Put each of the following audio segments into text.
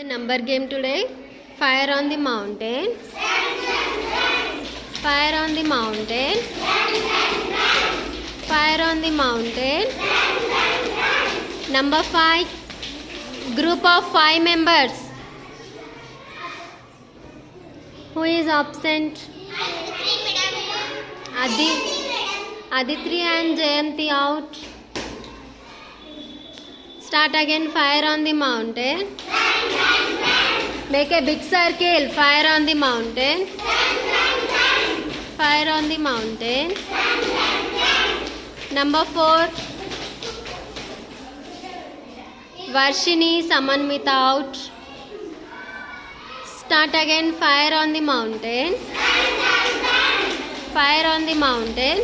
Number game today. Fire on the mountain. Fire on the mountain. Fire on the mountain. Number 5. Group of 5 members. Who is absent? Aditri and Jayanti out. Start again. Fire on the mountain. Make a big circle. Fire on the mountain. Fire on the mountain. Number 4. Varshini, Samanmita out. Start again. Fire on the mountain. Fire on the mountain.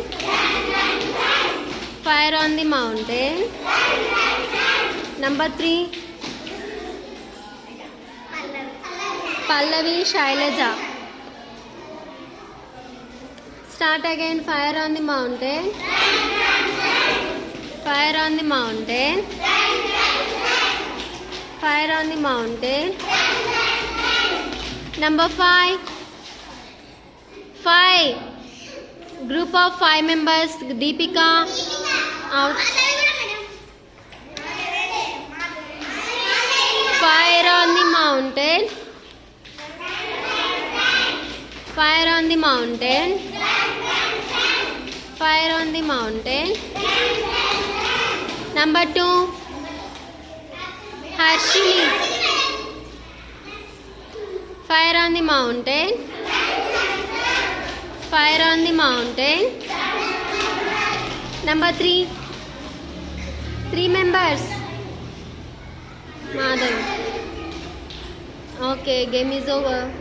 Fire on the mountain. Number 3. Pallavi, Shailaja. Start again. Fire on the mountain. Fire on the mountain. Fire on the mountain. Number 5. 5. Group of 5 members. Deepika out. Fire on the mountain. Fire on the mountain. Fire on the mountain. Number 2. Harshini. Fire on the mountain. Fire on the mountain. Number 3. 3 members. Madhav. Okay, game is over.